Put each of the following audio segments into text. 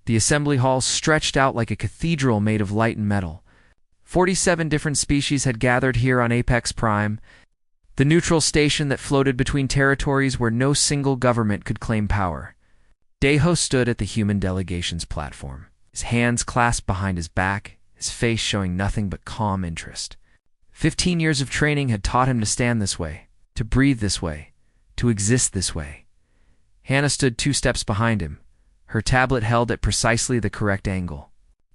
The assembly hall stretched out like a cathedral made of light and metal. 47 different species had gathered here on Apex Prime, the neutral station that floated between territories where no single government could claim power. Deho stood at the human delegation's platform, his hands clasped behind his back, his face showing nothing but calm interest. 15 years of training had taught him to stand this way, to breathe this way, to exist this way. Hannah stood 2 steps behind him, her tablet held at precisely the correct angle.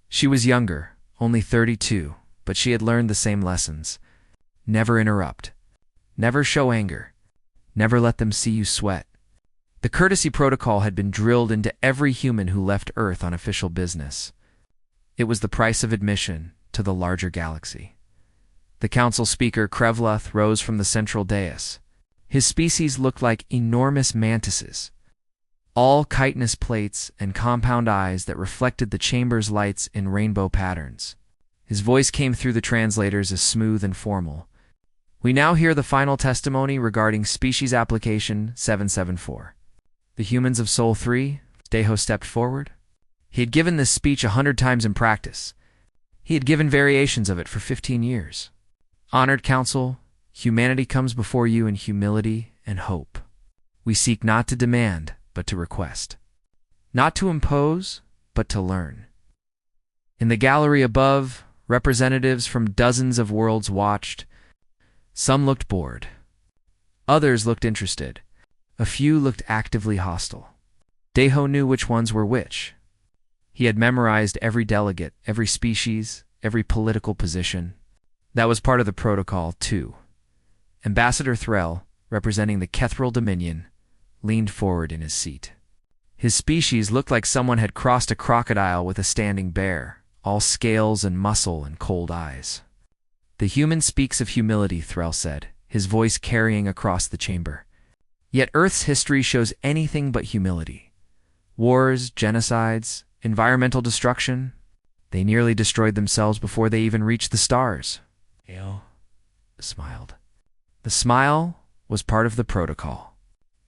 She was younger, only 32, but she had learned the same lessons. Never interrupt. Never show anger. Never let them see you sweat. The courtesy protocol had been drilled into every human who left Earth on official business. It was the price of admission to the larger galaxy. The council speaker, Krevluth, rose from the central dais. His species looked like enormous mantises, all chitinous plates and compound eyes that reflected the chamber's lights in rainbow patterns. His voice came through the translators as smooth and formal. We now hear the final testimony regarding Species Application 774. The humans of Sol 3, Deho stepped forward. He had given this speech 100 times in practice. He had given variations of it for 15 years. Honored Council, humanity comes before you in humility and hope. We seek not to demand, but to request. Not to impose, but to learn. In the gallery above, representatives from dozens of worlds watched. Some looked bored. Others looked interested. A few looked actively hostile. Deho knew which ones were which. He had memorized every delegate, every species, every political position. That was part of the protocol, too. Ambassador Threll, representing the Kethral Dominion, leaned forward in his seat. His species looked like someone had crossed a crocodile with a standing bear, all scales and muscle and cold eyes. The human speaks of humility, Threll said, his voice carrying across the chamber. Yet Earth's history shows anything but humility. Wars, genocides, environmental destruction. They nearly destroyed themselves before they even reached the stars. Deho smiled. The smile was part of the protocol.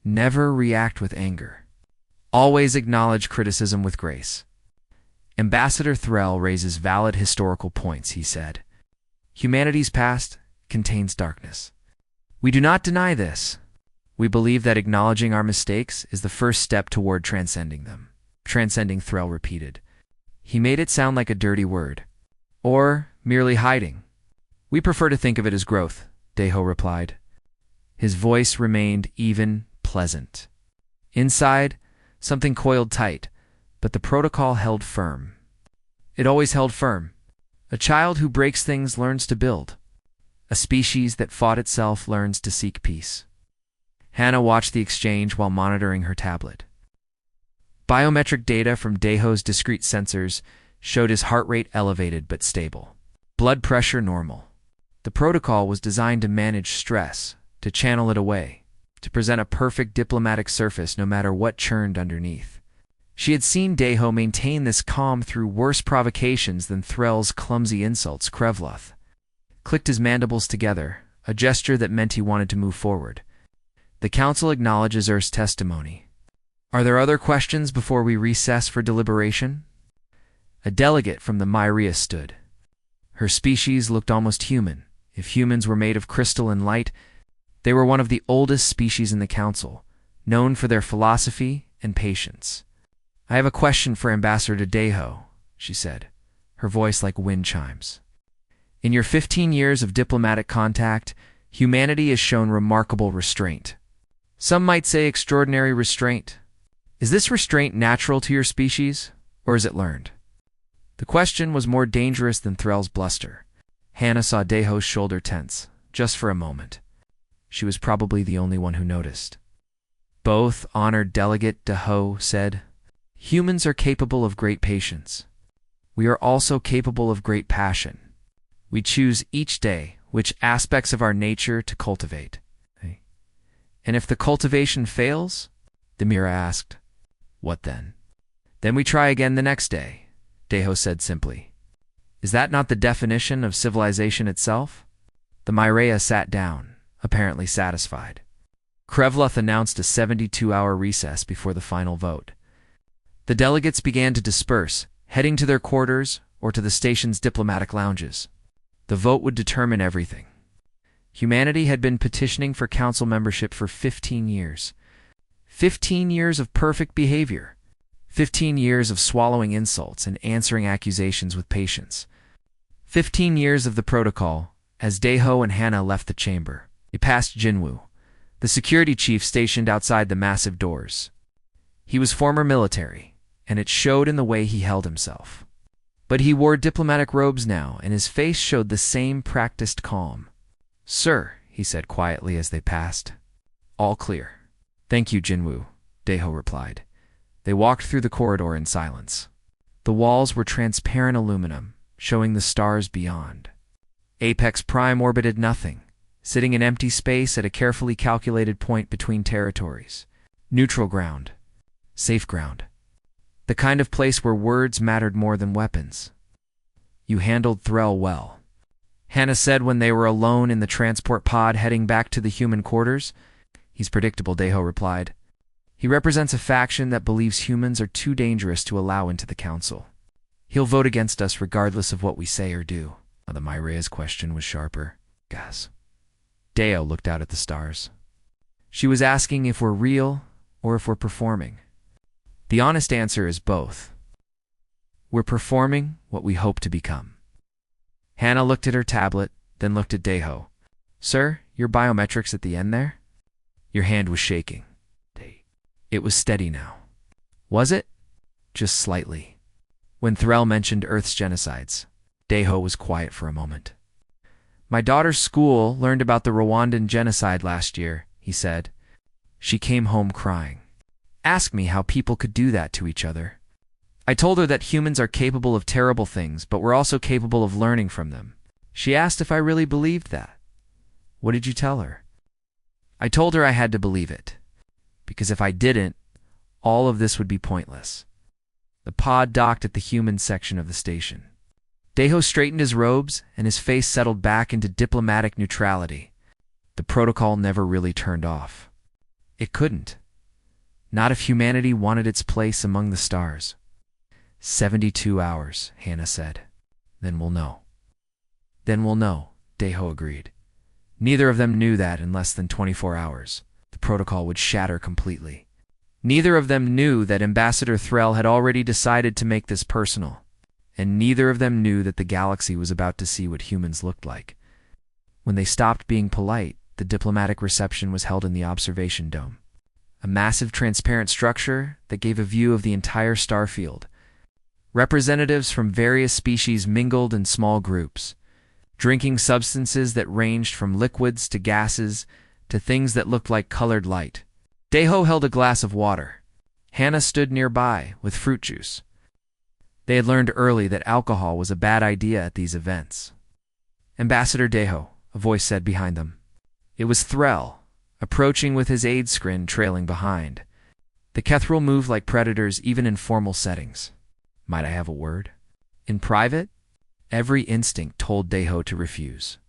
Never react with anger. Always acknowledge criticism with grace. Ambassador Threll raises valid historical points, he said. Humanity's past contains darkness. We do not deny this. We believe that acknowledging our mistakes is the first step toward transcending them. Transcending, Threll repeated. He made it sound like a dirty word. Or merely hiding. We prefer to think of it as growth, Deho replied. His voice remained even, pleasant. Inside, something coiled tight, but the protocol held firm. It always held firm. A child who breaks things learns to build. A species that fought itself learns to seek peace. Hannah watched the exchange while monitoring her tablet. Biometric data from Deho's discrete sensors showed his heart rate elevated but stable. Blood pressure normal. The protocol was designed to manage stress, to channel it away, to present a perfect diplomatic surface no matter what churned underneath. She had seen Deho maintain this calm through worse provocations than Threll's clumsy insults. Krevluth clicked his mandibles together, a gesture that meant he wanted to move forward. The council acknowledges Earth's testimony. Are there other questions before we recess for deliberation? A delegate from the Myria stood. Her species looked almost human. If humans were made of crystal and light, they were one of the oldest species in the council, known for their philosophy and patience. I have a question for Ambassador Deho, she said, her voice like wind chimes. In your 15 years of diplomatic contact, humanity has shown remarkable restraint. Some might say extraordinary restraint. Is this restraint natural to your species, or is it learned? The question was more dangerous than Threll's bluster. Hannah saw Deho's shoulder tense, just for a moment. She was probably the only one who noticed. Both honored Delegate Deho said, humans are capable of great patience. We are also capable of great passion. We choose each day which aspects of our nature to cultivate. And if the cultivation fails, Demira asked, what then? Then we try again the next day, Deho said simply. Is that not the definition of civilization itself? The Myrea sat down, apparently satisfied. Krevluth announced a 72-hour recess before the final vote. The delegates began to disperse, heading to their quarters or to the station's diplomatic lounges. The vote would determine everything. Humanity had been petitioning for council membership for 15 years. 15 years of perfect behavior. 15 years of swallowing insults and answering accusations with patience. 15 years of the protocol. As Daeho and Hannah left the chamber, they passed Jinwoo, the security chief stationed outside the massive doors. He was former military, and it showed in the way he held himself. But he wore diplomatic robes now, and his face showed the same practiced calm. "Sir," he said quietly as they passed. "All clear." "Thank you, Jinwoo," Daeho replied. They walked through the corridor in silence. The walls were transparent aluminum, showing the stars beyond. Apex Prime orbited nothing, sitting in empty space at a carefully calculated point between territories. Neutral ground. Safe ground. The kind of place where words mattered more than weapons. "You handled Threll well," Hannah said when they were alone in the transport pod heading back to the human quarters. "He's predictable," Daeho replied. "He represents a faction that believes humans are too dangerous to allow into the council. He'll vote against us regardless of what we say or do." The Myrea's question was sharper. "Gas." Daeho looked out at the stars. She was asking if we're real or if we're performing. The honest answer is both. We're performing what we hope to become. Hannah looked at her tablet, then looked at Daeho. "Sir, your biometrics at the end there?" Your hand was shaking. It was steady now. Was it? Just slightly. When Threll mentioned Earth's genocides, Daeho was quiet for a moment. "My daughter's school learned about the Rwandan genocide last year," he said. "She came home crying. Asked me how people could do that to each other. I told her that humans are capable of terrible things, but we're also capable of learning from them. She asked if I really believed that. What did you tell her?" I told her I had to believe it, because if I didn't, all of this would be pointless. The pod docked at the human section of the station. Daeho straightened his robes, and his face settled back into diplomatic neutrality. The protocol never really turned off. It couldn't. Not if humanity wanted its place among the stars. 72 hours, Hannah said. "Then we'll know." "Then we'll know," Daeho agreed. Neither of them knew that in less than 24 hours, the protocol would shatter completely. Neither of them knew that Ambassador Threll had already decided to make this personal. And neither of them knew that the galaxy was about to see what humans looked like. When they stopped being polite, the diplomatic reception was held in the observation dome, a massive transparent structure that gave a view of the entire starfield. Representatives from various species mingled in small groups, drinking substances that ranged from liquids to gases to things that looked like colored light. Daeho held a glass of water. Hannah stood nearby with fruit juice. They had learned early that alcohol was a bad idea at these events. "Ambassador Daeho," a voice said behind them. It was Threll, approaching with his aid scrin trailing behind. The Kethril moved like predators even in formal settings. "Might I have a word?" In private, every instinct told Daeho to refuse.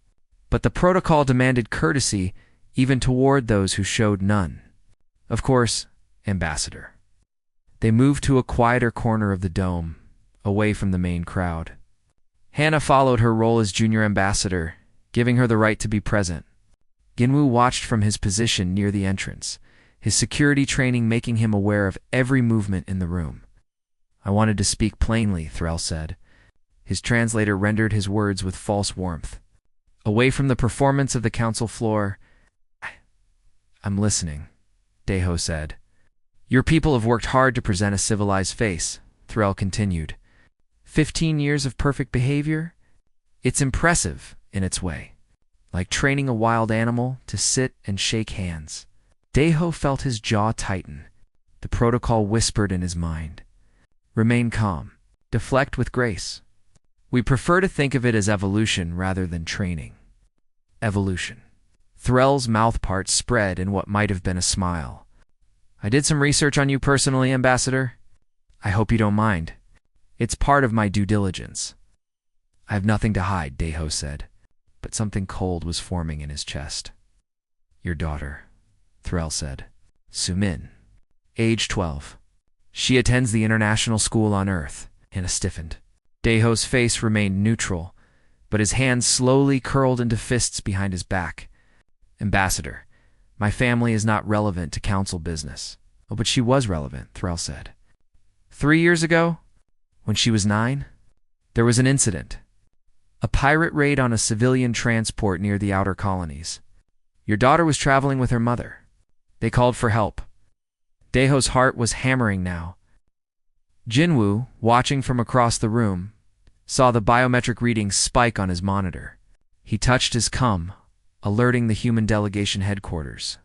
But the protocol demanded courtesy even toward those who showed none. "Of course, Ambassador." They moved to a quieter corner of the dome, away from the main crowd. Hannah followed her role as junior ambassador, giving her the right to be present. Ginwoo watched from his position near the entrance, his security training making him aware of every movement in the room. "I wanted to speak plainly," Threll said. His translator rendered his words with false warmth. Away from the performance of the council floor, "I'm listening," Daeho said. "Your people have worked hard to present a civilized face," Threll continued. 15 years of perfect behavior? It's impressive in its way, like training a wild animal to sit and shake hands. Daeho felt his jaw tighten. The protocol whispered in his mind. "Remain calm. Deflect with grace. We prefer to think of it as evolution rather than training." Evolution. Threll's mouth parts spread in what might have been a smile. "I did some research on you personally, Ambassador. I hope you don't mind. It's part of my due diligence." "I have nothing to hide," Daeho said, but something cold was forming in his chest. "Your daughter," Threll said. "Sumin. Age 12. She attends the international school on Earth. Hannah stiffened. Daeho's face remained neutral, but his hands slowly curled into fists behind his back. Ambassador, my family is not relevant to council business. Oh, but she was relevant, Thrall said. 3 years ago, when she was 9, there was an incident. A pirate raid on a civilian transport near the outer colonies. Your daughter was traveling with her mother. They called for help. Daeho's heart was hammering now. Jinwoo, watching from across the room, saw the biometric readings spike on his monitor. He touched his cum, alerting the human delegation headquarters.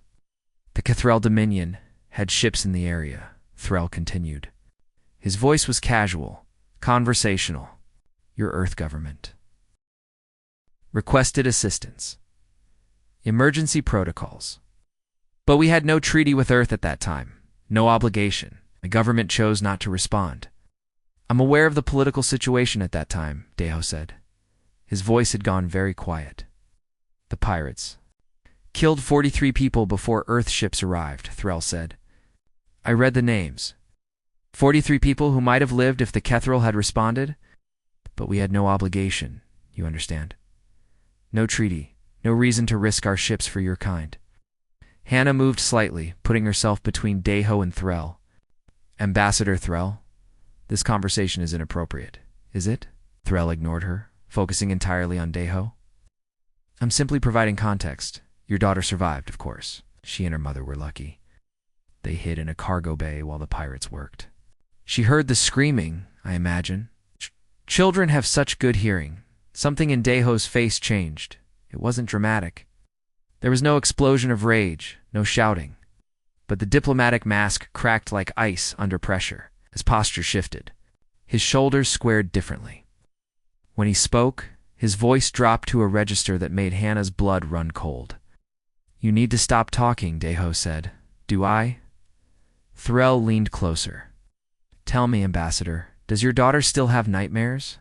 The Cathrel Dominion had ships in the area, Threll continued. His voice was casual, conversational. Your Earth government. Requested assistance. Emergency protocols. But we had no treaty with Earth at that time, no obligation. The government chose not to respond. I'm aware of the political situation at that time, Daeho said. His voice had gone very quiet. The pirates killed 43 people before Earth ships arrived, Threll said. I read the names. 43 people who might have lived if the Kethril had responded, but we had no obligation, you understand. No treaty, no reason to risk our ships for your kind. Hannah moved slightly, putting herself between Daeho and Threll. Ambassador Threll, this conversation is inappropriate, is it? Threll ignored her, focusing entirely on Daeho. I'm simply providing context. Your daughter survived, of course. She and her mother were lucky. They hid in a cargo bay while the pirates worked. She heard the screaming, I imagine. Children have such good hearing. Something in Daeho's face changed. It wasn't dramatic. There was no explosion of rage, no shouting. But the diplomatic mask cracked like ice under pressure. His posture shifted. His shoulders squared differently. When he spoke, his voice dropped to a register that made Hannah's blood run cold. You need to stop talking, Daeho said. Do I? Threll leaned closer. Tell me, Ambassador, does your daughter still have nightmares?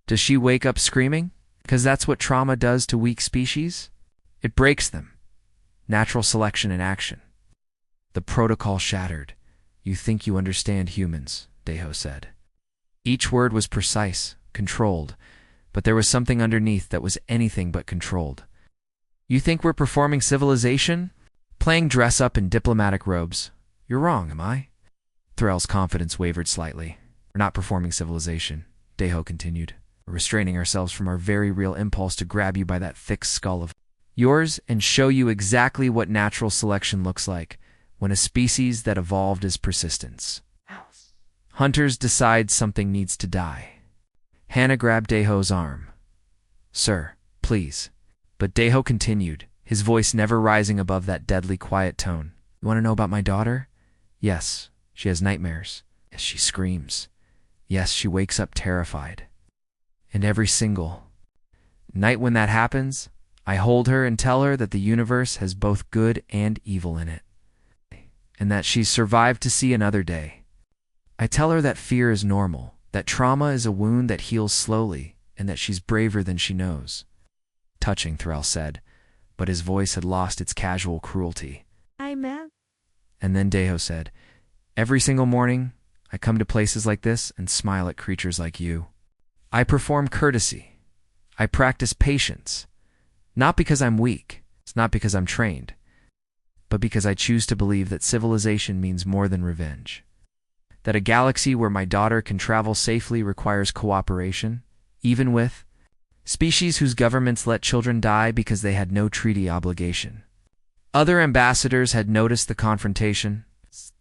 Does she wake up screaming? Because that's what trauma does to weak species? It breaks them. Natural selection in action. The protocol shattered. You think you understand humans, Daeho said. Each word was precise, controlled, but there was something underneath that was anything but controlled. You think we're performing civilization? Playing dress-up in diplomatic robes? You're wrong, am I? Threll's confidence wavered slightly. We're not performing civilization, Daeho continued. We're restraining ourselves from our very real impulse to grab you by that thick skull of yours and show you exactly what natural selection looks like when a species that evolved is persistence. Hunters decide something needs to die. Hannah grabbed Daeho's arm. Sir, please. But Daeho continued, his voice never rising above that deadly quiet tone. You want to know about my daughter? Yes, she has nightmares. Yes, she screams. Yes, she wakes up terrified. And every single night when that happens, I hold her and tell her that the universe has both good and evil in it, and that she's survived to see another day. I tell her that fear is normal, that trauma is a wound that heals slowly, and that she's braver than she knows. Touching, Threll said, but his voice had lost its casual cruelty. Amen. And then Daeho said, every single morning, I come to places like this and smile at creatures like you. I perform courtesy. I practice patience. Not because I'm weak. It's not because I'm trained. But because I choose to believe that civilization means more than revenge. That a galaxy where my daughter can travel safely requires cooperation, even with species whose governments let children die because they had no treaty obligation. Other ambassadors had noticed the confrontation.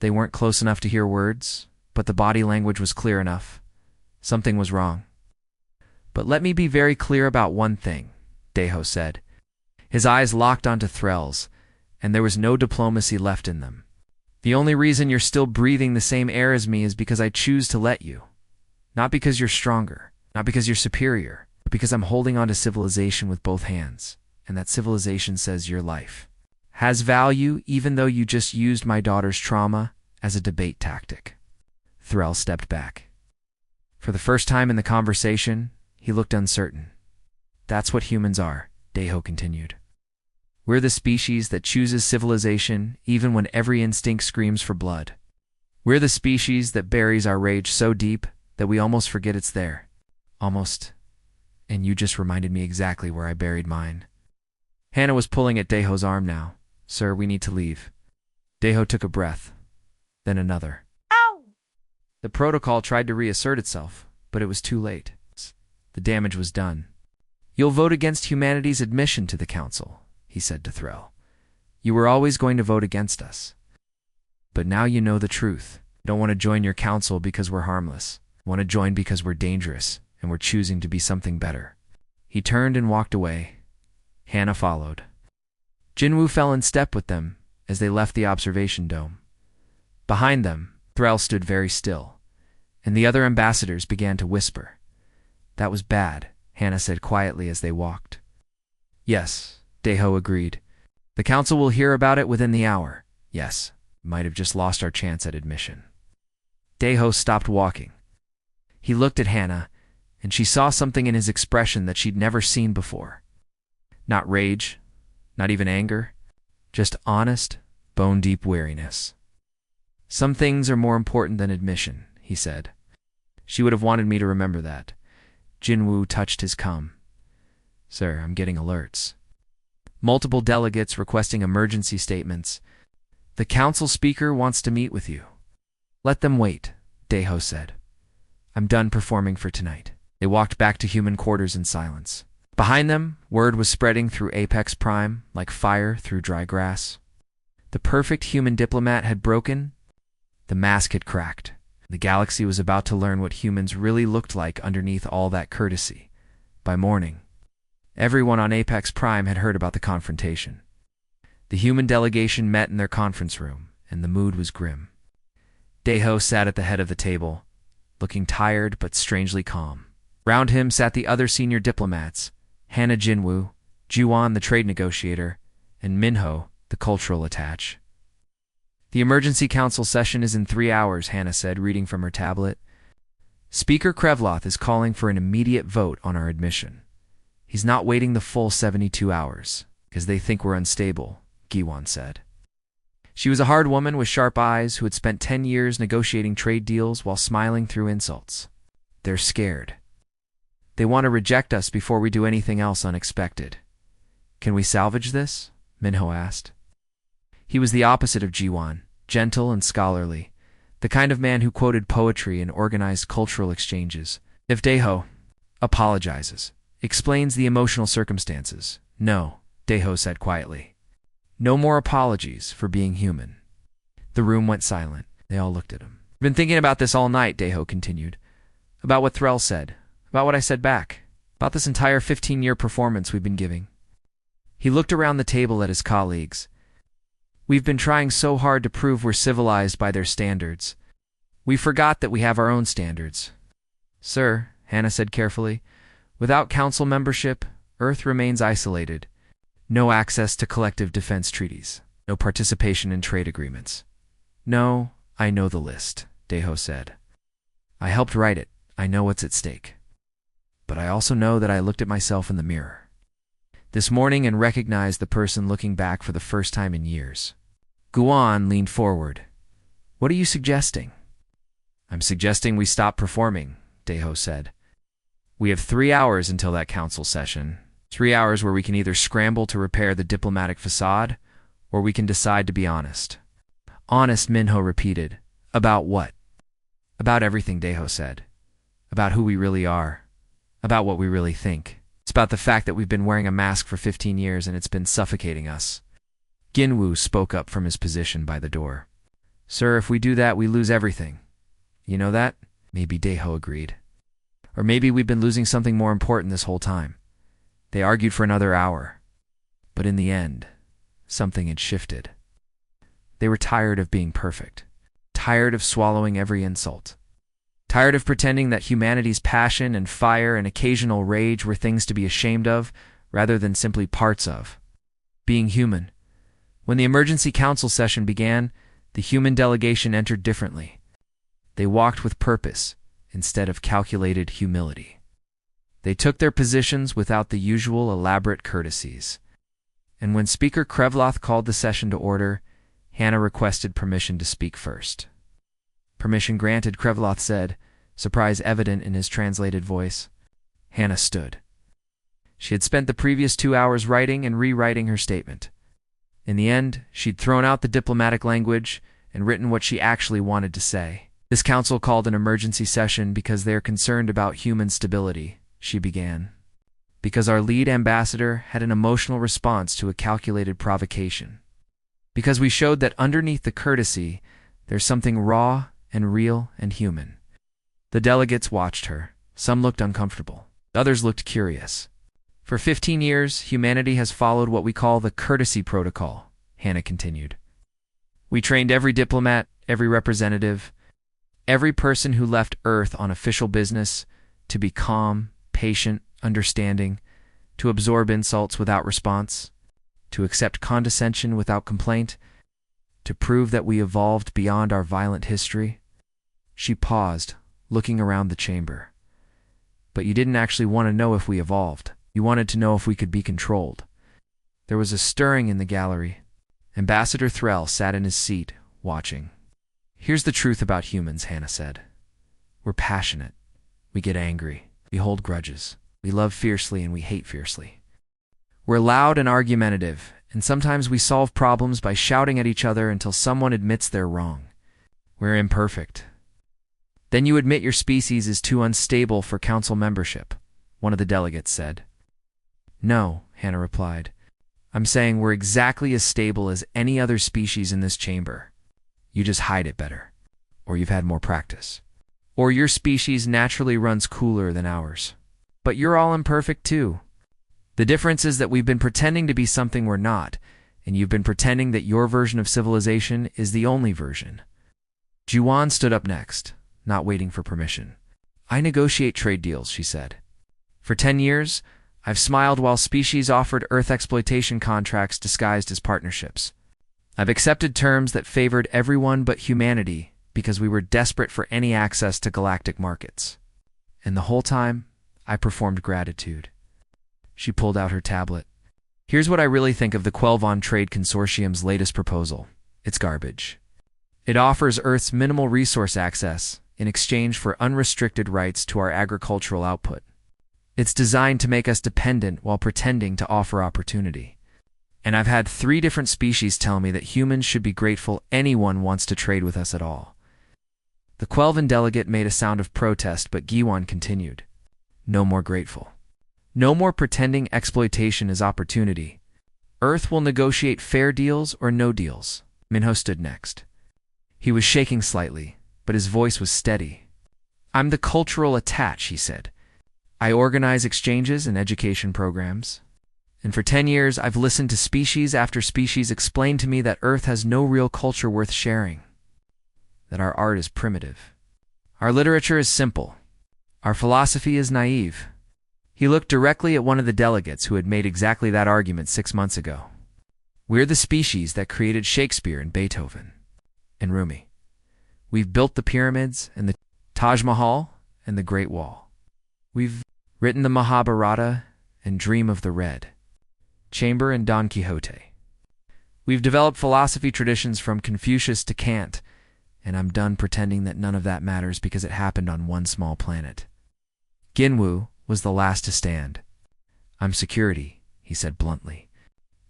They weren't close enough to hear words, but the body language was clear enough. Something was wrong. But let me be very clear about one thing, Daeho said. His eyes locked onto Threll's, and there was no diplomacy left in them. The only reason you're still breathing the same air as me is because I choose to let you. Not because you're stronger, not because you're superior, but because I'm holding on to civilization with both hands, and that civilization says your life has value even though you just used my daughter's trauma as a debate tactic. Threll stepped back. For the first time in the conversation, he looked uncertain. That's what humans are, Daeho continued. We're the species that chooses civilization even when every instinct screams for blood. We're the species that buries our rage so deep that we almost forget it's there. Almost. And you just reminded me exactly where I buried mine. Hannah was pulling at Deho's arm now. Sir, we need to leave. Deho took a breath, then another. Ow! The protocol tried to reassert itself, but it was too late. The damage was done. You'll vote against humanity's admission to the council, he said to Threll. You were always going to vote against us. But now you know the truth. You don't want to join your council because we're harmless. You want to join because we're dangerous, and we're choosing to be something better. He turned and walked away. Hannah followed. Jinwoo fell in step with them as they left the observation dome. Behind them, Threll stood very still, and the other ambassadors began to whisper. That was bad, Hannah said quietly as they walked. Yes, Deho agreed. The council will hear about it within the hour. Yes, might have just lost our chance at admission. Deho stopped walking. He looked at Hannah, and she saw something in his expression that she'd never seen before. Not rage, not even anger, just honest, bone-deep weariness. Some things are more important than admission, he said. She would have wanted me to remember that. Jinwoo touched his cum. Sir, I'm getting alerts. Multiple delegates requesting emergency statements. The council speaker wants to meet with you. Let them wait, Deho said. I'm done performing for tonight. They walked back to human quarters in silence. Behind them, word was spreading through Apex Prime like fire through dry grass. The perfect human diplomat had broken. The mask had cracked. The galaxy was about to learn what humans really looked like underneath all that courtesy. By morning, everyone on Apex Prime had heard about the confrontation. The human delegation met in their conference room, and the mood was grim. Deho sat at the head of the table, looking tired but strangely calm. Round him sat the other senior diplomats, Hannah Jinwoo, Juwon the trade negotiator, and Minho, the cultural attaché. The emergency council session is in 3 hours, Hannah said, reading from her tablet. Speaker Krevloth is calling for an immediate vote on our admission. He's not waiting the full 72 hours, because they think we're unstable, Giwon said. She was a hard woman with sharp eyes who had spent 10 years negotiating trade deals while smiling through insults. They're scared. They want to reject us before we do anything else unexpected. Can we salvage this? Minho asked. He was the opposite of Jiwon, gentle and scholarly, the kind of man who quoted poetry and organized cultural exchanges. If Deho apologizes, explains the emotional circumstances. No, Deho said quietly. No more apologies for being human. The room went silent. They all looked at him. I've been thinking about this all night, Deho continued. About what Threll said. About what I said back. About this entire 15-year performance we've been giving. He looked around the table at his colleagues. We've been trying so hard to prove we're civilized by their standards. We forgot that we have our own standards. Sir, Hannah said carefully, without council membership, Earth remains isolated. No access to collective defense treaties. No participation in trade agreements. No, I know the list, Deho said. I helped write it. I know what's at stake. But I also know that I looked at myself in the mirror this morning and recognized the person looking back for the first time in years. Guan leaned forward. What are you suggesting? I'm suggesting we stop performing, Deho said. We have 3 hours until that council session. 3 hours where we can either scramble to repair the diplomatic facade, or we can decide to be honest. Honest, Minho repeated. About what? About everything, Deho said. About who we really are. About what we really think. It's about the fact that we've been wearing a mask for 15 years and it's been suffocating us. Ginwoo spoke up from his position by the door. Sir, if we do that, we lose everything. You know that? Maybe Deho agreed. Or maybe we've been losing something more important this whole time. They argued for another hour. But in the end, something had shifted. They were tired of being perfect. Tired of swallowing every insult. Tired of pretending that humanity's passion and fire and occasional rage were things to be ashamed of, rather than simply parts of being human. When the emergency council session began, the human delegation entered differently. They walked with purpose instead of calculated humility. They took their positions without the usual elaborate courtesies. And when Speaker Krevloth called the session to order, Hannah requested permission to speak first. Permission granted, Krevloth said, surprise evident in his translated voice. Hannah stood. She had spent the previous 2 hours writing and rewriting her statement. In the end, she'd thrown out the diplomatic language and written what she actually wanted to say. This council called an emergency session because they are concerned about human stability, she began. Because our lead ambassador had an emotional response to a calculated provocation. Because we showed that underneath the courtesy, there's something raw and real and human. The delegates watched her. Some looked uncomfortable. Others looked curious. For 15 years, humanity has followed what we call the courtesy protocol, Hannah continued. We trained every diplomat, every representative, every person who left Earth on official business to be calm, patient, understanding, to absorb insults without response, to accept condescension without complaint, to prove that we evolved beyond our violent history. She paused, looking around the chamber. But you didn't actually want to know if we evolved. You wanted to know if we could be controlled. There was a stirring in the gallery. Ambassador Threll sat in his seat, watching. Here's the truth about humans, Hannah said. We're passionate. We get angry. We hold grudges. We love fiercely and we hate fiercely. We're loud and argumentative, and sometimes we solve problems by shouting at each other until someone admits they're wrong. We're imperfect. Then you admit your species is too unstable for council membership, one of the delegates said. No, Hannah replied. I'm saying we're exactly as stable as any other species in this chamber. You just hide it better. Or you've had more practice. Or your species naturally runs cooler than ours. But you're all imperfect too. The difference is that we've been pretending to be something we're not, and you've been pretending that your version of civilization is the only version. Juwan stood up next, not waiting for permission. I negotiate trade deals, she said. For 10 years, I've smiled while species offered Earth exploitation contracts disguised as partnerships. I've accepted terms that favored everyone but humanity because we were desperate for any access to galactic markets. And the whole time, I performed gratitude. She pulled out her tablet. Here's what I really think of the Quelvon Trade Consortium's latest proposal. It's garbage. It offers Earth's minimal resource access in exchange for unrestricted rights to our agricultural output. It's designed to make us dependent while pretending to offer opportunity. And I've had 3 different species tell me that humans should be grateful anyone wants to trade with us at all. The Quelvon delegate made a sound of protest, but Giwan continued. No more grateful. No more pretending exploitation is opportunity. Earth will negotiate fair deals or no deals. Minho stood next. He was shaking slightly, but his voice was steady. I'm the cultural attach, he said. I organize exchanges and education programs. And for 10 years, I've listened to species after species explain to me that Earth has no real culture worth sharing. That our art is primitive. Our literature is simple. Our philosophy is naive. He looked directly at one of the delegates who had made exactly that argument 6 months ago. We're the species that created Shakespeare and Beethoven and Rumi. We've built the pyramids and the Taj Mahal and the Great Wall. We've written the Mahabharata and Dream of the Red Chamber and Don Quixote. We've developed philosophy traditions from Confucius to Kant, and I'm done pretending that none of that matters because it happened on one small planet. Ginwu was the last to stand. I'm security, he said bluntly.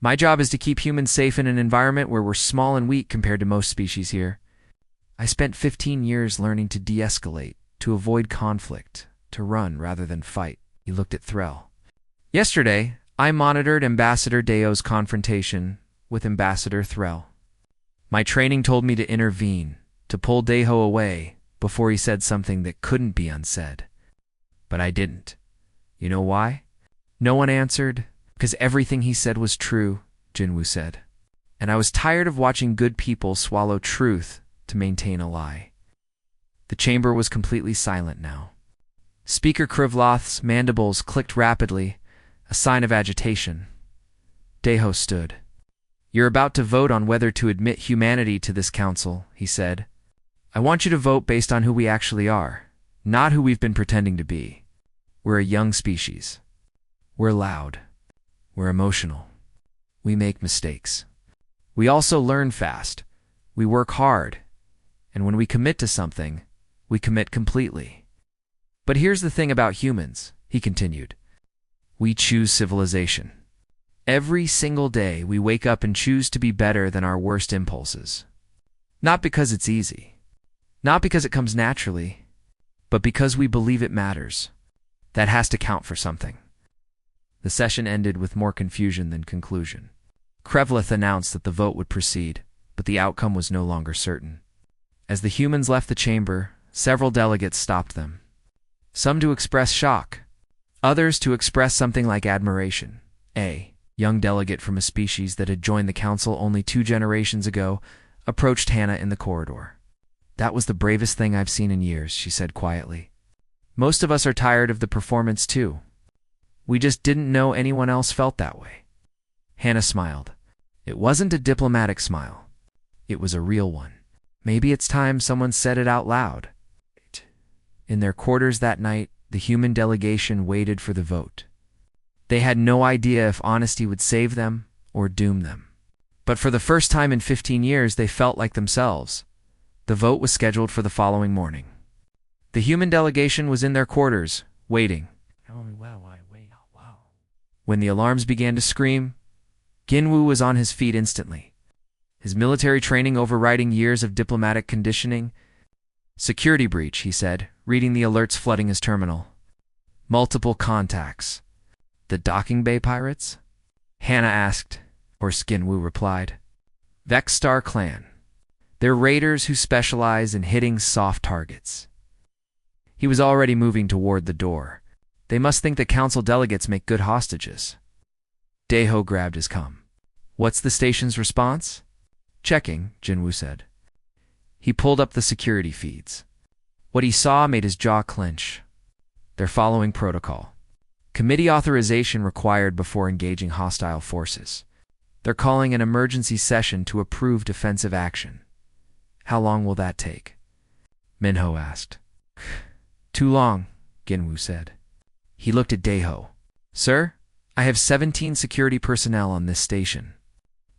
My job is to keep humans safe in an environment where we're small and weak compared to most species here. I spent 15 years learning to de-escalate, to avoid conflict, to run rather than fight. He looked at Threll. Yesterday, I monitored Ambassador Deo's confrontation with Ambassador Threll. My training told me to intervene, to pull Deho away before he said something that couldn't be unsaid. But I didn't. You know why? No one answered, because everything he said was true, Jinwu said. And I was tired of watching good people swallow truth to maintain a lie. The chamber was completely silent now. Speaker Krivloth's mandibles clicked rapidly, a sign of agitation. Deho stood. You're about to vote on whether to admit humanity to this council, he said. I want you to vote based on who we actually are, not who we've been pretending to be. We're a young species. We're loud. We're emotional. We make mistakes. We also learn fast. We work hard. And when we commit to something, we commit completely. But here's the thing about humans, he continued. We choose civilization. Every single day we wake up and choose to be better than our worst impulses. Not because it's easy. Not because it comes naturally. But because we believe it matters. That has to count for something. The session ended with more confusion than conclusion. Krevlith announced that the vote would proceed, but the outcome was no longer certain. As the humans left the chamber, several delegates stopped them. Some to express shock, others to express something like admiration. A young delegate from a species that had joined the council only 2 generations ago approached Hannah in the corridor. "That was the bravest thing I've seen in years," she said quietly. "Most of us are tired of the performance too. We just didn't know anyone else felt that way." Hannah smiled. It wasn't a diplomatic smile. It was a real one. Maybe it's time someone said it out loud. In their quarters that night, the human delegation waited for the vote. They had no idea if honesty would save them or doom them. But for the first time in 15 years, they felt like themselves. The vote was scheduled for the following morning. The human delegation was in their quarters, waiting. When the alarms began to scream, Ginwu was on his feet instantly. His military training overriding years of diplomatic conditioning. "Security breach," he said, reading the alerts flooding his terminal. "Multiple contacts. The docking bay pirates?" Hannah asked, or Ginwu replied. "Vexstar clan. They're raiders who specialize in hitting soft targets." He was already moving toward the door. They must think the council delegates make good hostages. Daeho grabbed his comm. "What's the station's response?" "Checking," Jinwoo said. He pulled up the security feeds. What he saw made his jaw clench. They're following protocol. Committee authorization required before engaging hostile forces. They're calling an emergency session to approve defensive action. "How long will that take?" Minho asked. "Too long," Ginwoo said. He looked at Daeho. "Sir, I have 17 security personnel on this station.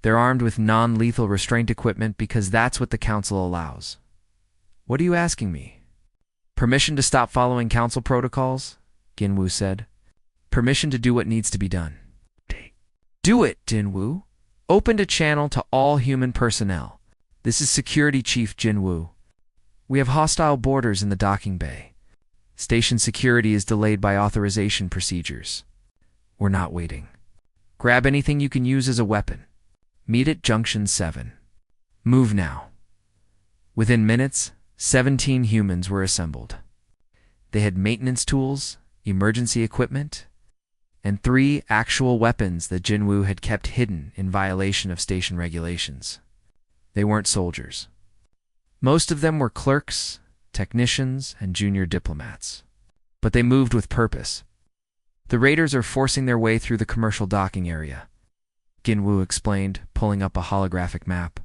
They're armed with non-lethal restraint equipment because that's what the council allows." "What are you asking me?" "Permission to stop following council protocols," Ginwoo said. "Permission to do what needs to be done." "Do it, Jinwoo. Opened a channel to all human personnel. This is Security Chief Jinwoo. We have hostile boarders in the docking bay. Station security is delayed by authorization procedures. We're not waiting. Grab anything you can use as a weapon. Meet at Junction 7. Move now." Within minutes, 17 humans were assembled. They had maintenance tools, emergency equipment, and 3 actual weapons that Jinwoo had kept hidden in violation of station regulations. They weren't soldiers. Most of them were clerks, technicians, and junior diplomats. But they moved with purpose. "The raiders are forcing their way through the commercial docking area," Ginwoo explained, pulling up a holographic map.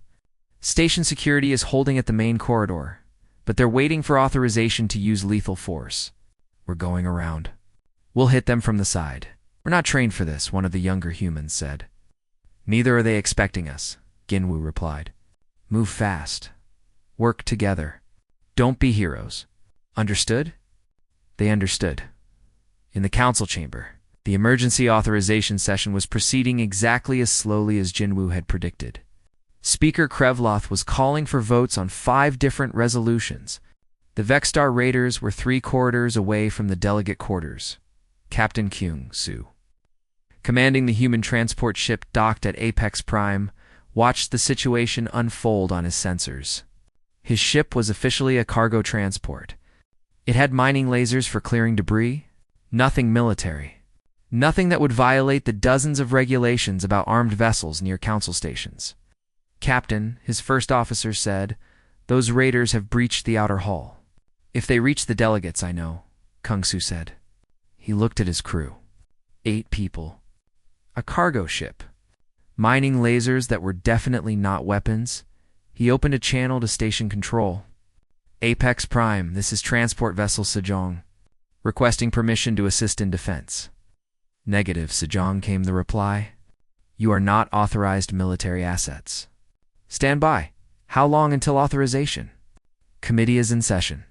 "Station security is holding at the main corridor, but they're waiting for authorization to use lethal force. We're going around. We'll hit them from the side. We're not trained for this," one of the younger humans said. "Neither are they expecting us," Ginwoo replied. "Move fast. Work together. Don't be heroes. Understood?" They understood. In the council chamber, the emergency authorization session was proceeding exactly as slowly as Jinwoo had predicted. Speaker Krevloth was calling for votes on 5 different resolutions. The Vexstar Raiders were 3 corridors away from the delegate quarters. Captain Kyung-soo, commanding the human transport ship docked at Apex Prime, watched the situation unfold on his sensors. His ship was officially a cargo transport. It had mining lasers for clearing debris. Nothing military. Nothing that would violate the dozens of regulations about armed vessels near council stations. "Captain," his first officer said, "those raiders have breached the outer hull." "If they reach the delegates, I know," Kung-soo said. He looked at his crew. 8 people. A cargo ship. Mining lasers that were definitely not weapons. He opened a channel to station control. "Apex Prime, this is Transport Vessel Sejong. Requesting permission to assist in defense." "Negative, Sejong," came the reply. "You are not authorized military assets." "Stand by. How long until authorization?" Committee is in session.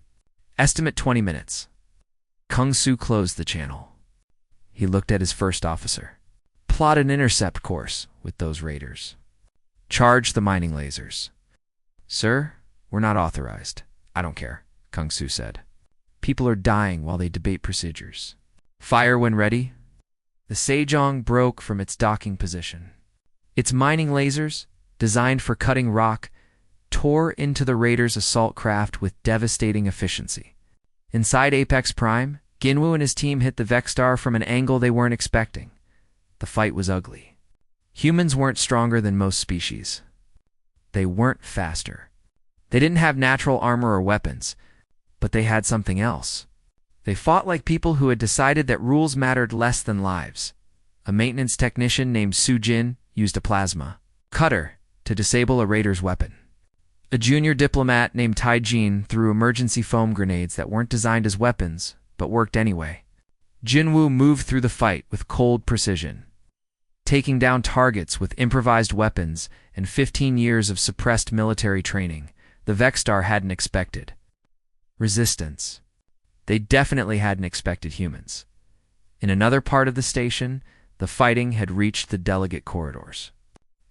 Estimate 20 minutes. Kung Su closed the channel. He looked at his first officer. Plot an intercept course with those raiders. Charge the mining lasers. Sir, we're not authorized. I don't care, Kung Su said. People are dying while they debate procedures. Fire when ready. The Sejong broke from its docking position. Its mining lasers, designed for cutting rock, tore into the raiders' assault craft with devastating efficiency. Inside Apex Prime, Ginwoo and his team hit the Vexstar from an angle they weren't expecting. The fight was ugly. Humans weren't stronger than most species. They weren't faster. They didn't have natural armor or weapons, but they had something else. They fought like people who had decided that rules mattered less than lives. A maintenance technician named Soo-jin used a plasma cutter to disable a raider's weapon. A junior diplomat named Tai-jin threw emergency foam grenades that weren't designed as weapons, but worked anyway. Jinwoo moved through the fight with cold precision, taking down targets with improvised weapons and 15 years of suppressed military training the Vexstar hadn't expected. Resistance. They definitely hadn't expected humans. In another part of the station, the fighting had reached the delegate corridors.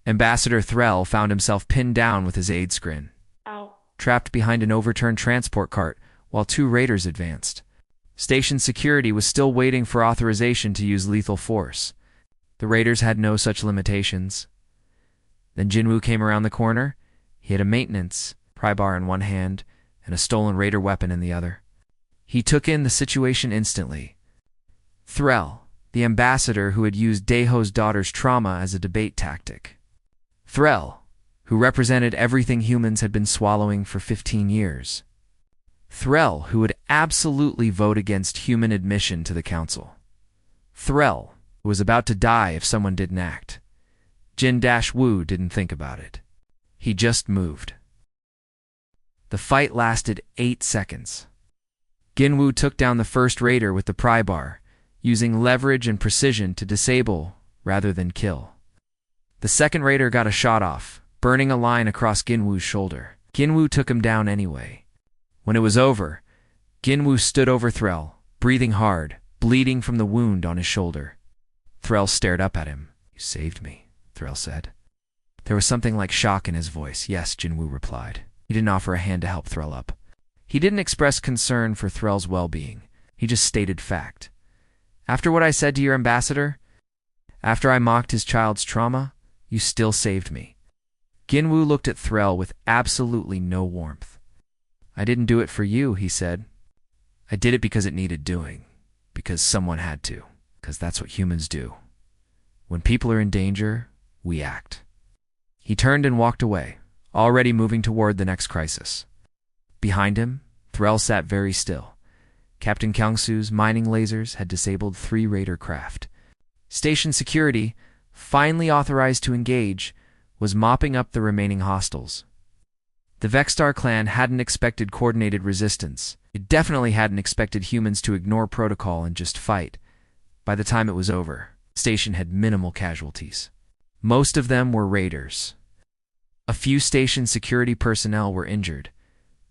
Ambassador Threll found himself pinned down with his aide screen, trapped behind an overturned transport cart while two raiders advanced. Station security was still waiting for authorization to use lethal force. The raiders had no such limitations. Then Jinwoo came around the corner. He had a maintenance pry bar in one hand and a stolen raider weapon in the other. He took in the situation instantly. Threll, the ambassador who had used Daeho's daughter's trauma as a debate tactic. Threll, who represented everything humans had been swallowing for 15 years. Threll, who would absolutely vote against human admission to the council. Threll, who was about to die if someone didn't act. Jin-Woo didn't think about it. He just moved. The fight lasted 8 seconds. Ginwoo took down the first raider with the pry bar, using leverage and precision to disable rather than kill. The second raider got a shot off, burning a line across Ginwoo's shoulder. Ginwoo took him down anyway. When it was over, Ginwoo stood over Threll, breathing hard, bleeding from the wound on his shoulder. Threll stared up at him. "You saved me," Threll said. There was something like shock in his voice. "Yes," Jinwoo replied. He didn't offer a hand to help Threll up. He didn't express concern for Threll's well-being. He just stated fact. "After what I said to your ambassador, after I mocked his child's trauma, you still saved me." Ginwoo looked at Threll with absolutely no warmth. "I didn't do it for you," he said. "I did it because it needed doing. Because someone had to. Because that's what humans do. When people are in danger, we act." He turned and walked away, already moving toward the next crisis. Behind him, Threll sat very still. Captain Kyungsu's mining lasers had disabled 3 raider craft. Station security, finally authorized to engage, was mopping up the remaining hostiles. The Vexstar clan hadn't expected coordinated resistance. It definitely hadn't expected humans to ignore protocol and just fight. By the time it was over, the station had minimal casualties. Most of them were raiders. A few station security personnel were injured.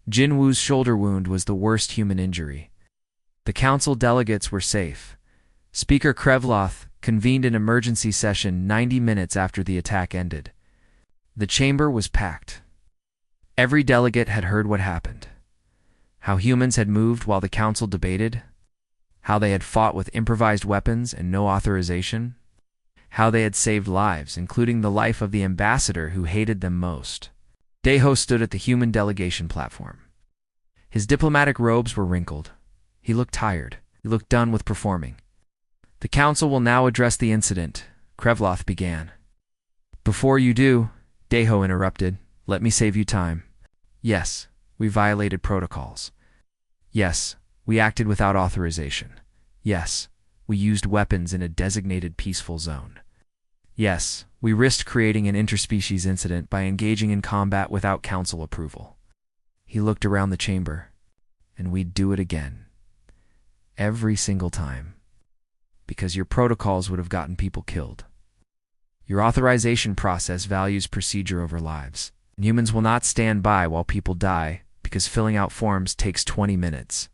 Jinwoo's shoulder wound was the worst human injury. The council delegates were safe. Speaker Krevloth convened an emergency session 90 minutes after the attack ended. The chamber was packed. Every delegate had heard what happened. How humans had moved while the council debated. How they had fought with improvised weapons and no authorization. How they had saved lives, including the life of the ambassador who hated them most. Daeho stood at the human delegation platform. His diplomatic robes were wrinkled. He looked tired. He looked done with performing. "The council will now address the incident," Krevloth began. "Before you do," Daeho interrupted, "let me save you time. Yes, we violated protocols. Yes, we acted without authorization. Yes, we used weapons in a designated peaceful zone. Yes, we risked creating an interspecies incident by engaging in combat without council approval." He looked around the chamber, "and we'd do it again. Every single time. Because your protocols would have gotten people killed. Your authorization process values procedure over lives. And humans will not stand by while people die because filling out forms takes 20 minutes.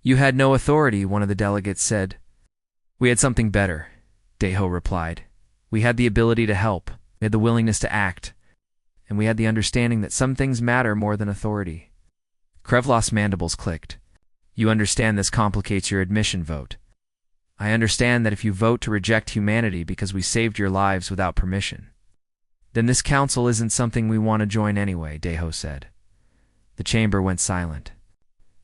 You had no authority, one of the delegates said. We had something better, Deho replied. We had the ability to help, we had the willingness to act, and we had the understanding that some things matter more than authority. Krevlov's mandibles clicked. You understand this complicates your admission vote. I understand that if you vote to reject humanity because we saved your lives without permission, then this council isn't something we want to join anyway, Deho said. The chamber went silent.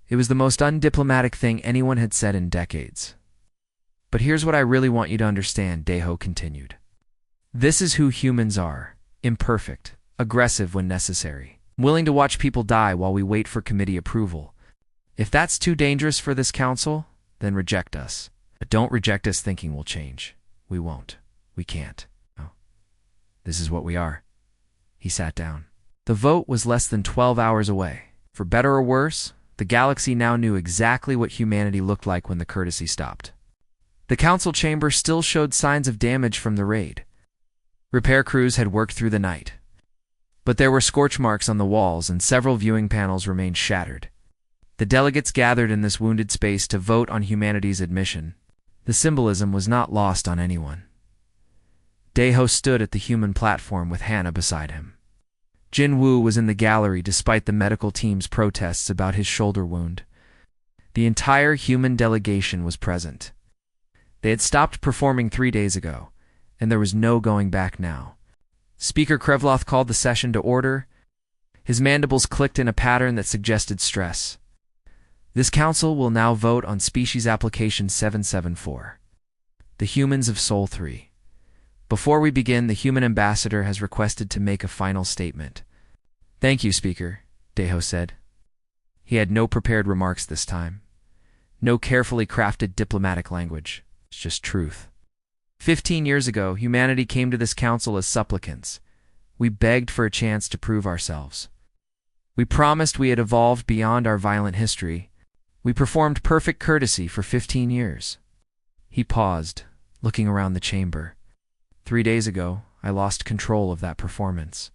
It was the most undiplomatic thing anyone had said in decades. But here's what I really want you to understand, Deho continued. This is who humans are, imperfect, aggressive when necessary, willing to watch people die while we wait for committee approval. If that's too dangerous for this council, then reject us. But don't reject us thinking we'll change. We won't. We can't. Oh. This is what we are. He sat down. The vote was less than 12 hours away. For better or worse, the galaxy now knew exactly what humanity looked like when the courtesy stopped. The council chamber still showed signs of damage from the raid. Repair crews had worked through the night. But there were scorch marks on the walls and several viewing panels remained shattered. The delegates gathered in this wounded space to vote on humanity's admission. The symbolism was not lost on anyone. Deho stood at the human platform with Hannah beside him. Jin Wu was in the gallery despite the medical team's protests about his shoulder wound. The entire human delegation was present. They had stopped performing 3 days ago, and there was no going back now. Speaker Krevlov called the session to order. His mandibles clicked in a pattern that suggested stress. This council will now vote on Species Application 774, the humans of Sol 3. Before we begin, the human ambassador has requested to make a final statement. Thank you, Speaker, Deho said. He had no prepared remarks this time. No carefully crafted diplomatic language. It's just truth. 15 years ago, humanity came to this council as supplicants. We begged for a chance to prove ourselves. We promised we had evolved beyond our violent history. We performed perfect courtesy for 15 years. He paused, looking around the chamber. 3 days ago, I lost control of that performance.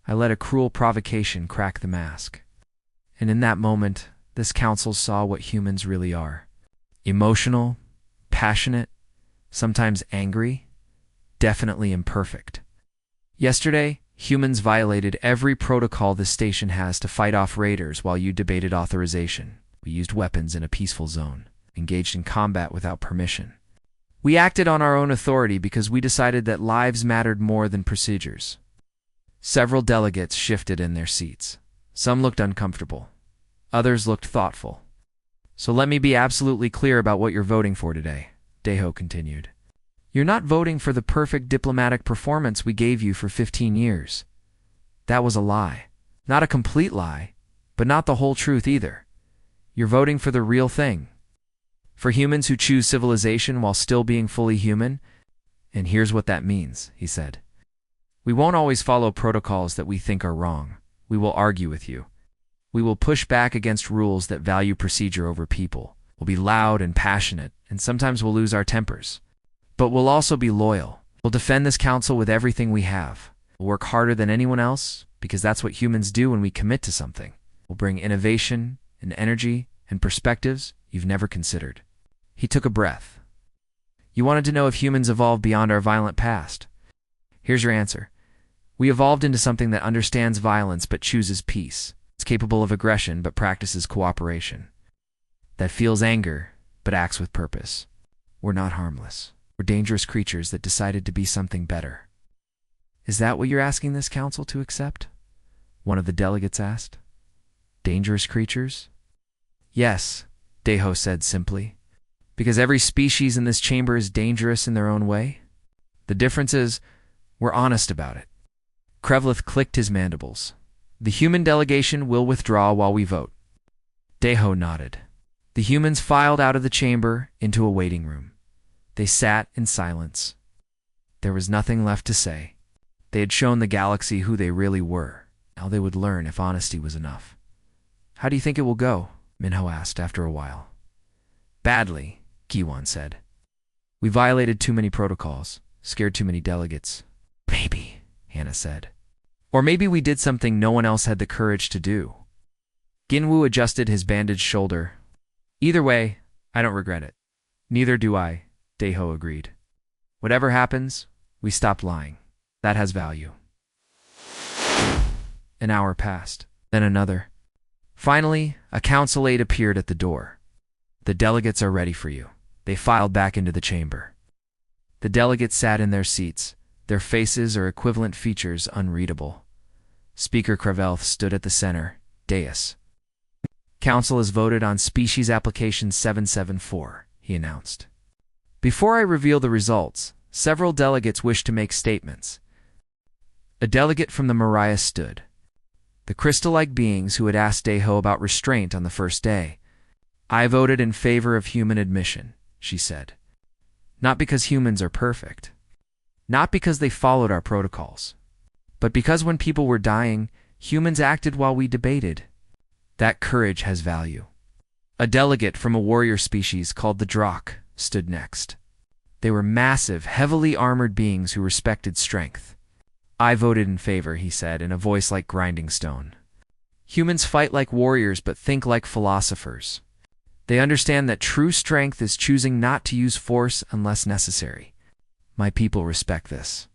I let a cruel provocation crack the mask. And in that moment, this council saw what humans really are. Emotional, passionate, sometimes angry, definitely imperfect. Yesterday, humans violated every protocol this station has to fight off raiders while you debated authorization. We used weapons in a peaceful zone, engaged in combat without permission. We acted on our own authority because we decided that lives mattered more than procedures. Several delegates shifted in their seats. Some looked uncomfortable. Others looked thoughtful. So let me be absolutely clear about what you're voting for today, Deho continued. You're not voting for the perfect diplomatic performance we gave you for 15 years. That was a lie. Not a complete lie, but not the whole truth either. You're voting for the real thing. For humans who choose civilization while still being fully human, and here's what that means, he said. We won't always follow protocols that we think are wrong. We will argue with you. We will push back against rules that value procedure over people. We'll be loud and passionate, and sometimes we'll lose our tempers. But we'll also be loyal. We'll defend this council with everything we have. We'll work harder than anyone else, because that's what humans do when we commit to something. We'll bring innovation and energy and perspectives you've never considered. He took a breath. You wanted to know if humans evolved beyond our violent past. Here's your answer. We evolved into something that understands violence but chooses peace. It's capable of aggression but practices cooperation. That feels anger but acts with purpose. We're not harmless. We're dangerous creatures that decided to be something better. Is that what you're asking this council to accept? One of the delegates asked. Dangerous creatures? Yes, Deho said simply. Because every species in this chamber is dangerous in their own way. The difference is, we're honest about it. Krevlith clicked his mandibles. The human delegation will withdraw while we vote. Deho nodded. The humans filed out of the chamber into a waiting room. They sat in silence. There was nothing left to say. They had shown the galaxy who they really were. Now they would learn if honesty was enough. How do you think it will go? Minho asked after a while. Badly, Kiwan said. We violated too many protocols, scared too many delegates. Maybe, Hannah said. Or maybe we did something no one else had the courage to do. Ginwu adjusted his bandaged shoulder. Either way, I don't regret it. Neither do I, Daeho agreed. Whatever happens, we stopped lying. That has value. An hour passed, then another. Finally, a council aide appeared at the door. The delegates are ready for you. They filed back into the chamber. The delegates sat in their seats, their faces or equivalent features unreadable. Speaker Krevelth stood at the center, dais. Council has voted on Species Application 774, he announced. Before I reveal the results, several delegates wish to make statements. A delegate from the Mariah stood. The crystal-like beings who had asked Daeho about restraint on the first day. I voted in favor of human admission, she said. Not because humans are perfect. Not because they followed our protocols. But because when people were dying, humans acted while we debated. That courage has value. A delegate from a warrior species called the Drakh stood next. They were massive, heavily armored beings who respected strength. I voted in favor, he said, in a voice like grinding stone. Humans fight like warriors but think like philosophers. They understand that true strength is choosing not to use force unless necessary. My people respect this.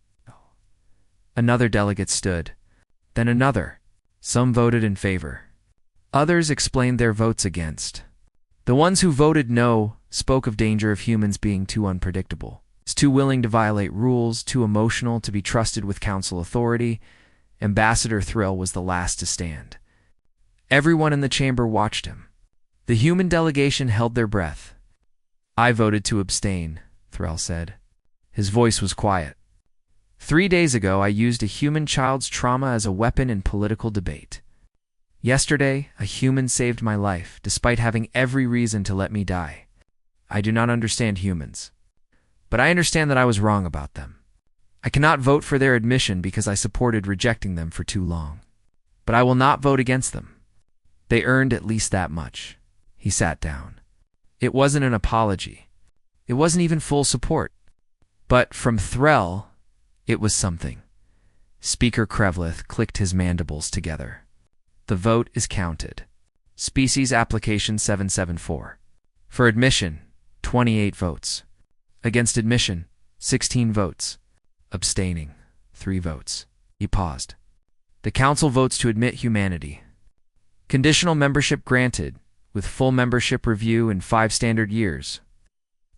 Another delegate stood. Then another. Some voted in favor. Others explained their votes against. The ones who voted no spoke of danger of humans being too unpredictable, too willing to violate rules, too emotional to be trusted with council authority. Ambassador Thrill was the last to stand. Everyone in the chamber watched him. The human delegation held their breath. I voted to abstain, Thrill said. His voice was quiet. 3 days ago, I used a human child's trauma as a weapon in political debate. Yesterday, a human saved my life, despite having every reason to let me die. I do not understand humans. But I understand that I was wrong about them. I cannot vote for their admission because I supported rejecting them for too long. But I will not vote against them. They earned at least that much. He sat down. It wasn't an apology. It wasn't even full support. But from Threll, it was something. Speaker Krevlith clicked his mandibles together. The vote is counted. Species Application 774. For admission, 28 votes. Against admission, 16 votes. Abstaining, 3 votes. He paused. The council votes to admit humanity. Conditional membership granted, with full membership review in 5 standard years.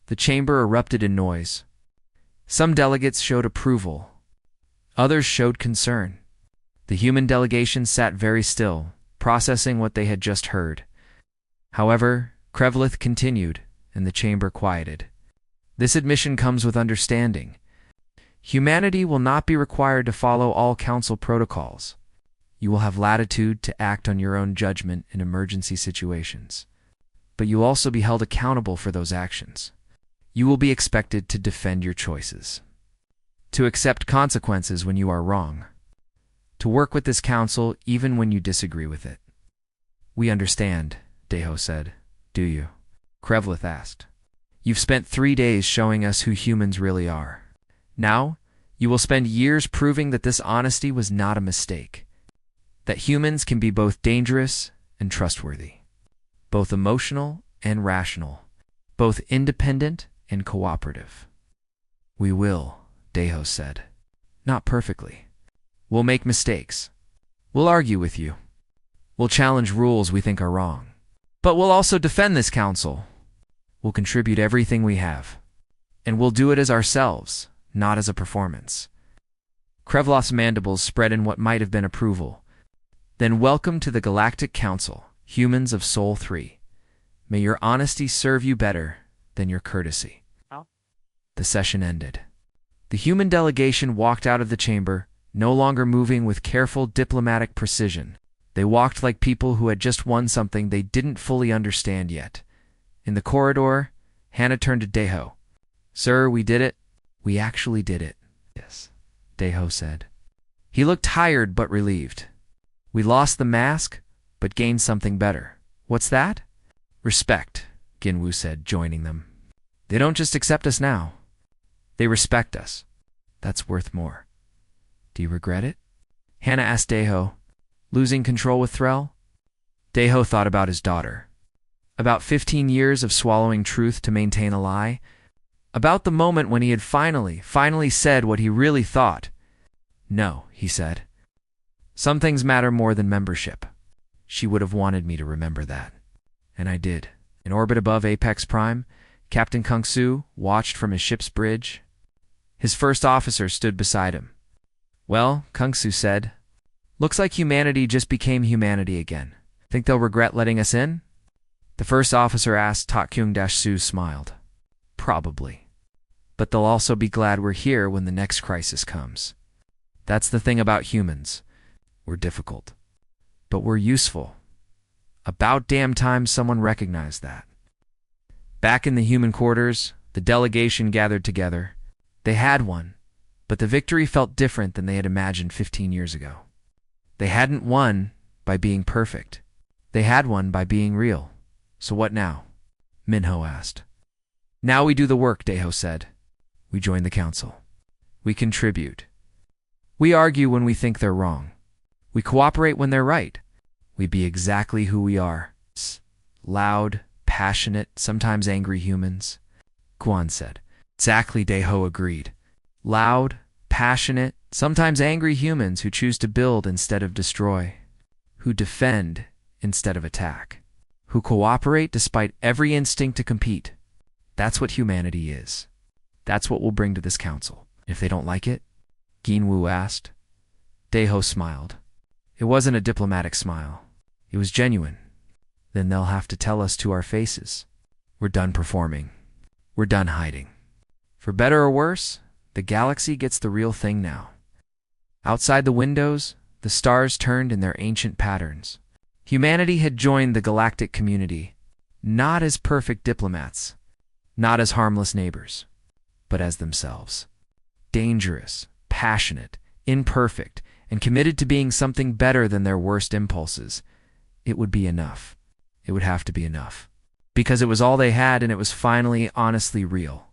The chamber erupted in noise. Some delegates showed approval. Others showed concern. The human delegation sat very still, processing what they had just heard. However, Krevlith continued, and the chamber quieted. This admission comes with understanding. Humanity will not be required to follow all council protocols. You will have latitude to act on your own judgment in emergency situations. But you'll also be held accountable for those actions. You will be expected to defend your choices. To accept consequences when you are wrong. To work with this council even when you disagree with it. We understand, Daeho said. Do you? Krevlith asked. You've spent 3 days showing us who humans really are. Now, you will spend years proving that this honesty was not a mistake. That humans can be both dangerous and trustworthy. Both emotional and rational. Both independent and cooperative. We will, Daeho said. Not perfectly. We'll make mistakes. We'll argue with you. We'll challenge rules we think are wrong. But we'll also defend this council. We'll contribute everything we have. And we'll do it as ourselves, not as a performance. Krevlov's mandibles spread in what might have been approval. Then welcome to the Galactic Council, humans of Soul 3. May your honesty serve you better than your courtesy. The session ended. The human delegation walked out of the chamber, no longer moving with careful diplomatic precision. They walked like people who had just won something they didn't fully understand yet. In the corridor, Hannah turned to Daeho. Sir, we did it. We actually did it. Yes, Daeho said. He looked tired but relieved. We lost the mask, but gained something better. What's that? Respect, Ginwu said, joining them. They don't just accept us now. They respect us. That's worth more. Do you regret it? Hannah asked Daeho. Losing control with Threll? Deho thought about his daughter. About 15 years of swallowing truth to maintain a lie. About the moment when he had finally said what he really thought. No, he said. Some things matter more than membership. She would have wanted me to remember that. And I did. In orbit above Apex Prime, Captain Kung Su watched from his ship's bridge. His first officer stood beside him. Well, Kung Su said, looks like humanity just became humanity again. Think they'll regret letting us in? The first officer asked. Tak Kyung-Su smiled. Probably. But they'll also be glad we're here when the next crisis comes. That's the thing about humans. We're difficult. But we're useful. About damn time someone recognized that. Back in the human quarters, the delegation gathered together. They had won, but the victory felt different than they had imagined 15 years ago. They hadn't won by being perfect. They had won by being real. So what now? Minho asked. Now we do the work, Deho said. We join the council. We contribute. We argue when we think they're wrong. We cooperate when they're right. We be exactly who we are. Loud, passionate, sometimes angry humans. Guan said. Exactly, Deho agreed. Loud, passionate, sometimes angry humans who choose to build instead of destroy. Who defend instead of attack. Who cooperate despite every instinct to compete. That's what humanity is. That's what we'll bring to this council. If they don't like it? Ginwu asked. Deho smiled. It wasn't a diplomatic smile. It was genuine. Then they'll have to tell us to our faces. We're done performing. We're done hiding. For better or worse, the galaxy gets the real thing now. Outside the windows, the stars turned in their ancient patterns. Humanity had joined the galactic community, not as perfect diplomats, not as harmless neighbors, but as themselves. Dangerous, passionate, imperfect, and committed to being something better than their worst impulses. It would be enough. It would have to be enough. Because it was all they had, and it was finally honestly real.